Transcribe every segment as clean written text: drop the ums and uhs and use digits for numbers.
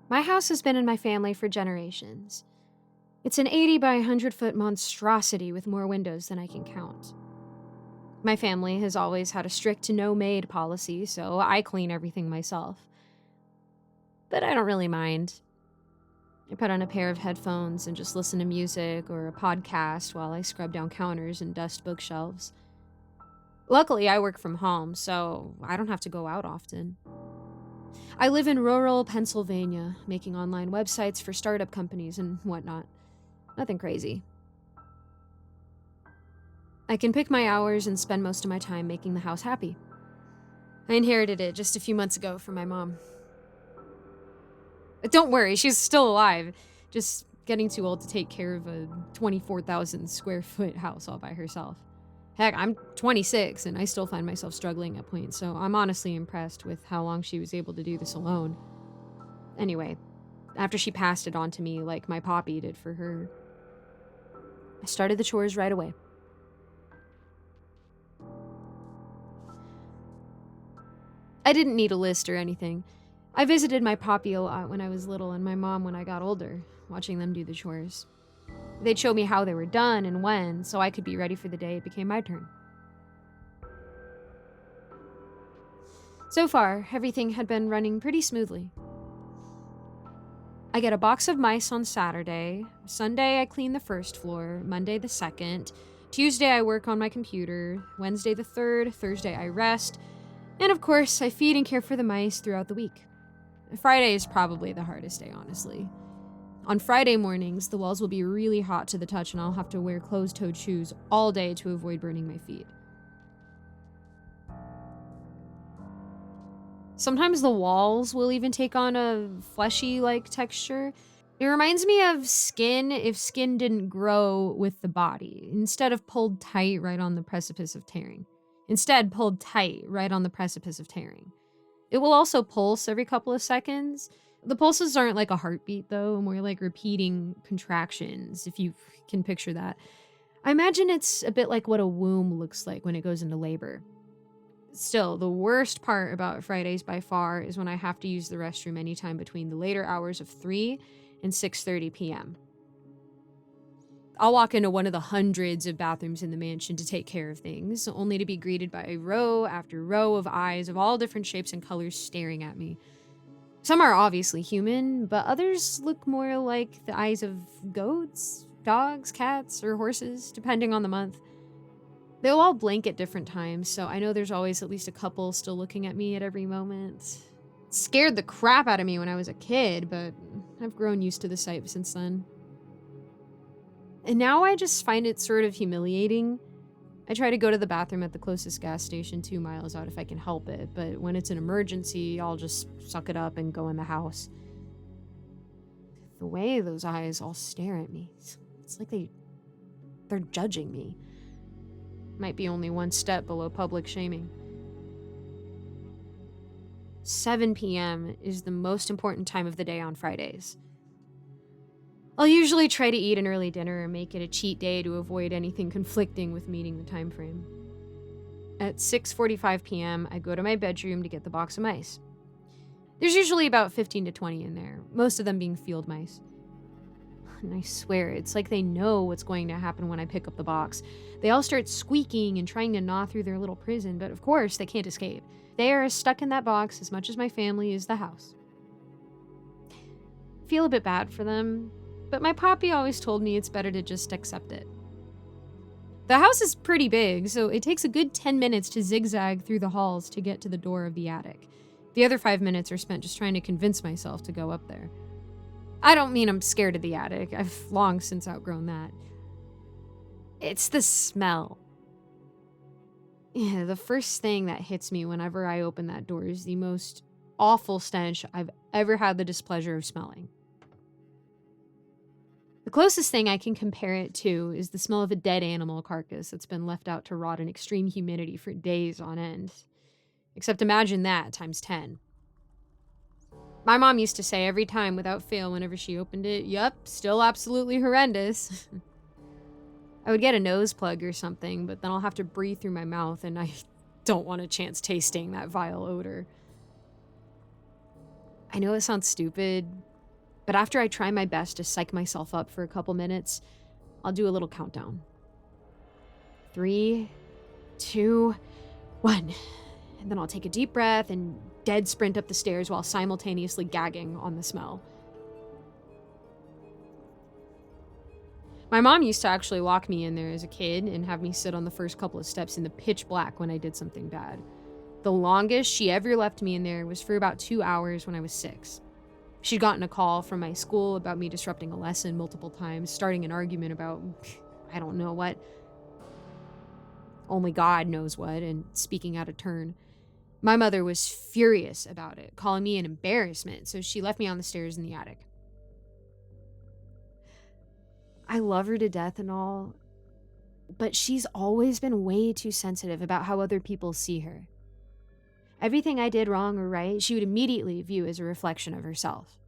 My house has been in my family for generations. It's an 80 by 100-foot monstrosity with more windows than I can count. My family has always had a strict no-maid policy, so I clean everything myself. But I don't really mind. I put on a pair of headphones and just listen to music or a podcast while I scrub down counters and dust bookshelves. Luckily, I work from home, so I don't have to go out often. I live in rural Pennsylvania, making online websites for startup companies and whatnot. Nothing crazy. I can pick my hours and spend most of my time making the house happy. I inherited it just a few months ago from my mom. But don't worry, she's still alive. Just getting too old to take care of a 24,000 square foot house all by herself. Heck, I'm 26 and I still find myself struggling at points, so I'm honestly impressed with how long she was able to do this alone. Anyway, after she passed it on to me like my poppy did for her, I started the chores right away. I didn't need a list or anything. I visited my poppy a lot when I was little and my mom when I got older, watching them do the chores. They'd show me how they were done and when, so I could be ready for the day it became my turn. So far, everything had been running pretty smoothly. I get a box of mice on Saturday. Sunday, I clean the first floor. Monday, the second. Tuesday, I work on my computer. Wednesday, the third. Thursday, I rest. And of course, I feed and care for the mice throughout the week. Friday is probably the hardest day, honestly. On Friday mornings, the walls will be really hot to the touch and I'll have to wear closed-toed shoes all day to avoid burning my feet. Sometimes the walls will even take on a fleshy-like texture. It reminds me of skin if skin didn't grow with the body, instead pulled tight right on the precipice of tearing. It will also pulse every couple of seconds. The pulses aren't like a heartbeat, though, more like repeating contractions, if you can picture that. I imagine it's a bit like what a womb looks like when it goes into labor. Still, the worst part about Fridays by far is when I have to use the restroom anytime between the later hours of 3 and 6:30 p.m. I'll walk into one of the hundreds of bathrooms in the mansion to take care of things, only to be greeted by row after row of eyes of all different shapes and colors staring at me. Some are obviously human, but others look more like the eyes of goats, dogs, cats, or horses, depending on the month. They'll all blink at different times, so I know there's always at least a couple still looking at me at every moment. It scared the crap out of me when I was a kid, but I've grown used to the sight since then. And now I just find it sort of humiliating. I try to go to the bathroom at the closest gas station 2 miles out if I can help it, but when it's an emergency, I'll just suck it up and go in the house. The way those eyes all stare at me, it's like they're judging me. Might be only one step below public shaming. 7 p.m. is the most important time of the day on Fridays. I'll usually try to eat an early dinner or make it a cheat day to avoid anything conflicting with meeting the time frame. At 6:45 p.m., I go to my bedroom to get the box of mice. There's usually about 15 to 20 in there, most of them being field mice. And I swear, it's like they know what's going to happen when I pick up the box. They all start squeaking and trying to gnaw through their little prison, but of course, they can't escape. They are stuck in that box as much as my family is the house. I feel a bit bad for them, but my poppy always told me it's better to just accept it. The house is pretty big, so it takes a good 10 minutes to zigzag through the halls to get to the door of the attic. The other 5 minutes are spent just trying to convince myself to go up there. I don't mean I'm scared of the attic. I've long since outgrown that. It's the smell. Yeah, the first thing that hits me whenever I open that door is the most awful stench I've ever had the displeasure of smelling. The closest thing I can compare it to is the smell of a dead animal carcass that's been left out to rot in extreme humidity for days on end. Except imagine that times 10. My mom used to say every time without fail whenever she opened it, "Yup, still absolutely horrendous." I would get a nose plug or something, but then I'll have to breathe through my mouth and I don't want a chance tasting that vile odor. I know it sounds stupid, But after I try my best to psych myself up for a couple minutes, I'll do a little countdown. 3, 2, 1. And then I'll take a deep breath and dead sprint up the stairs while simultaneously gagging on the smell. My mom used to actually lock me in there as a kid and have me sit on the first couple of steps in the pitch black when I did something bad. The longest she ever left me in there was for about 2 hours when I was 6. She'd gotten a call from my school about me disrupting a lesson multiple times, starting an argument about, I don't know what, only God knows what, and speaking out of turn. My mother was furious about it, calling me an embarrassment, so she left me on the stairs in the attic. I love her to death and all, but she's always been way too sensitive about how other people see her. Everything I did wrong or right, she would immediately view as a reflection of herself.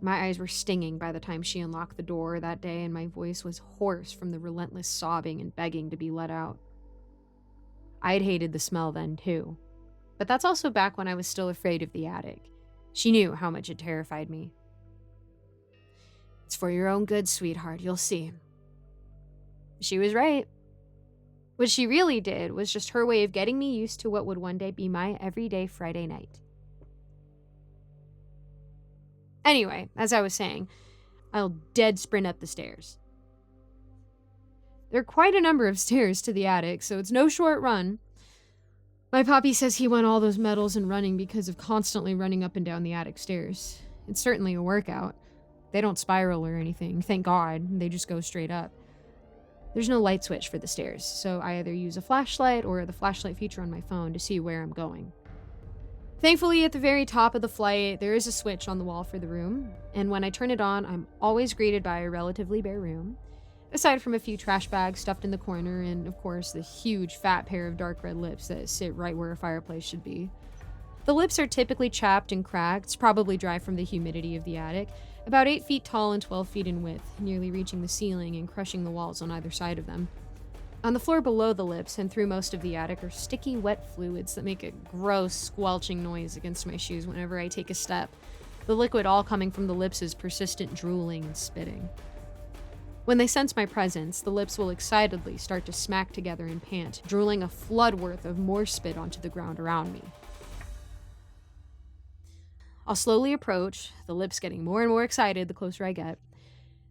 My eyes were stinging by the time she unlocked the door that day, and my voice was hoarse from the relentless sobbing and begging to be let out. I'd hated the smell then, too. But that's also back when I was still afraid of the attic. She knew how much it terrified me. It's for your own good, sweetheart, you'll see. She was right. What she really did was just her way of getting me used to what would one day be my everyday Friday night. Anyway, as I was saying, I'll dead sprint up the stairs. There are quite a number of stairs to the attic, so it's no short run. My poppy says he won all those medals in running because of constantly running up and down the attic stairs. It's certainly a workout. They don't spiral or anything, thank God. They just go straight up. There's no light switch for the stairs, so I either use a flashlight or the flashlight feature on my phone to see where I'm going. Thankfully, at the very top of the flight, there is a switch on the wall for the room, and when I turn it on, I'm always greeted by a relatively bare room, aside from a few trash bags stuffed in the corner and, of course, the huge fat pair of dark red lips that sit right where a fireplace should be. The lips are typically chapped and cracked, probably dry from the humidity of the attic, about 8 feet tall and 12 feet in width, nearly reaching the ceiling and crushing the walls on either side of them. On the floor below the lips and through most of the attic are sticky, wet fluids that make a gross, squelching noise against my shoes whenever I take a step. The liquid all coming from the lips is persistent drooling and spitting. When they sense my presence, the lips will excitedly start to smack together and pant, drooling a flood worth of more spit onto the ground around me. I'll slowly approach, the lips getting more and more excited the closer I get.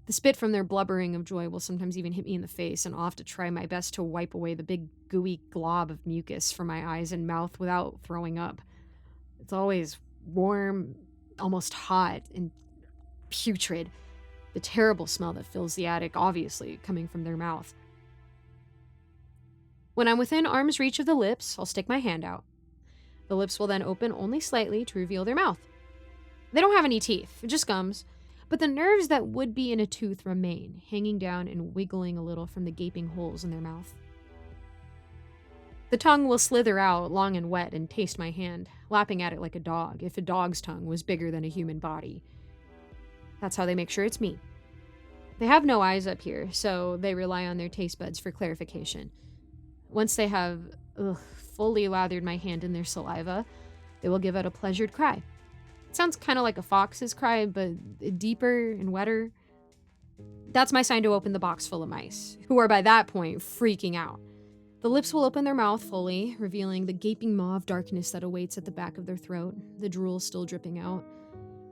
The spit from their blubbering of joy will sometimes even hit me in the face, and I'll have to try my best to wipe away the big gooey glob of mucus from my eyes and mouth without throwing up. It's always warm, almost hot, and putrid. The terrible smell that fills the attic, obviously, coming from their mouth. When I'm within arm's reach of the lips, I'll stick my hand out. The lips will then open only slightly to reveal their mouth. They don't have any teeth, just gums, but the nerves that would be in a tooth remain, hanging down and wiggling a little from the gaping holes in their mouth. The tongue will slither out, long and wet, and taste my hand, lapping at it like a dog, if a dog's tongue was bigger than a human body. That's how they make sure it's me. They have no eyes up here, so they rely on their taste buds for clarification. Once they have fully lathered my hand in their saliva, they will give out a pleasured cry. It sounds kind of like a fox's cry, but deeper and wetter. That's my sign to open the box full of mice, who are by that point freaking out. The lips will open their mouth fully, revealing the gaping maw of darkness that awaits at the back of their throat, the drool still dripping out.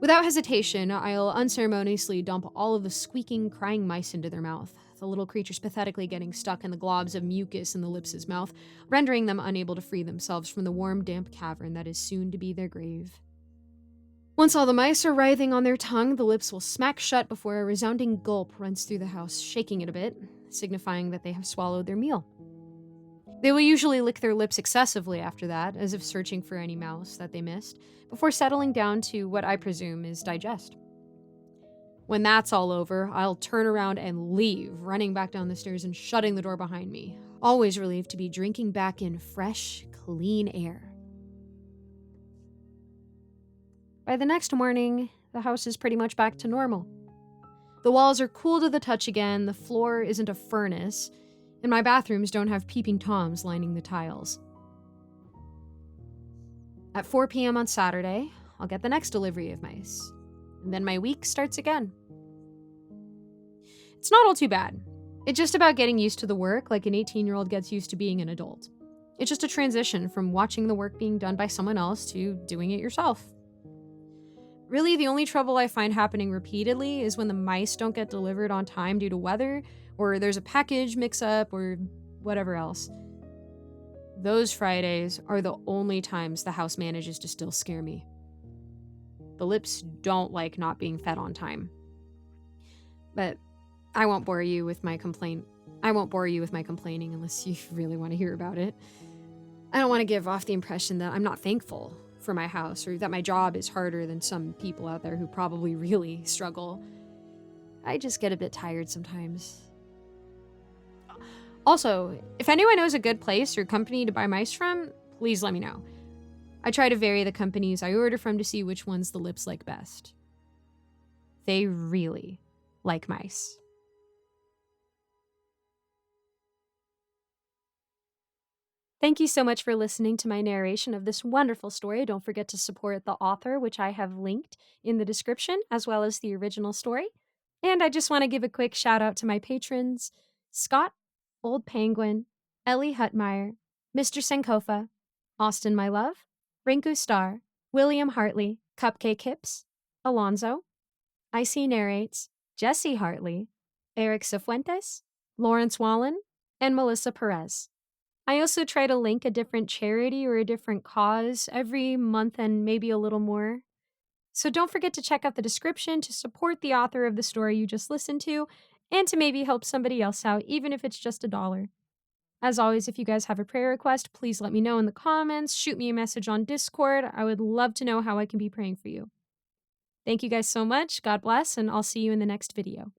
Without hesitation, I'll unceremoniously dump all of the squeaking, crying mice into their mouth, the little creatures pathetically getting stuck in the globs of mucus in the lips' mouth, rendering them unable to free themselves from the warm, damp cavern that is soon to be their grave. Once all the mice are writhing on their tongue, the lips will smack shut before a resounding gulp runs through the house, shaking it a bit, signifying that they have swallowed their meal. They will usually lick their lips excessively after that, as if searching for any mouse that they missed, before settling down to what I presume is digest. When that's all over, I'll turn around and leave, running back down the stairs and shutting the door behind me, always relieved to be drinking back in fresh, clean air. By the next morning, the house is pretty much back to normal. The walls are cool to the touch again, the floor isn't a furnace, and my bathrooms don't have peeping toms lining the tiles. At 4 p.m. on Saturday, I'll get the next delivery of mice. And then my week starts again. It's not all too bad. It's just about getting used to the work like an 18-year-old gets used to being an adult. It's just a transition from watching the work being done by someone else to doing it yourself. Really, the only trouble I find happening repeatedly is when the mice don't get delivered on time due to weather, or there's a package mix-up, or whatever else. Those Fridays are the only times the house manages to still scare me. The lips don't like not being fed on time. But I won't bore you with my complaining unless you really want to hear about it. I don't want to give off the impression that I'm not thankful for my house or that my job is harder than some people out there who probably really struggle. I just get a bit tired sometimes. Also, if anyone knows a good place or company to buy mice from, please let me know. I try to vary the companies I order from to see which ones the lips like best. They really like mice. Thank you so much for listening to my narration of this wonderful story. Don't forget to support the author, which I have linked in the description, as well as the original story. And I just want to give a quick shout out to my patrons, Scott, Old Penguin, Ellie Hutmeyer, Mr. Sankofa, Austin My Love, Rinku Star, William Hartley, Cupcake Hips, Alonzo, Icy Narrates, Jesse Hartley, Eric Cifuentes, Lawrence Wallen, and Melissa Perez. I also try to link a different charity or a different cause every month and maybe a little more. So don't forget to check out the description to support the author of the story you just listened to and to maybe help somebody else out, even if it's just $1. As always, if you guys have a prayer request, please let me know in the comments. Shoot me a message on Discord. I would love to know how I can be praying for you. Thank you guys so much. God bless, and I'll see you in the next video.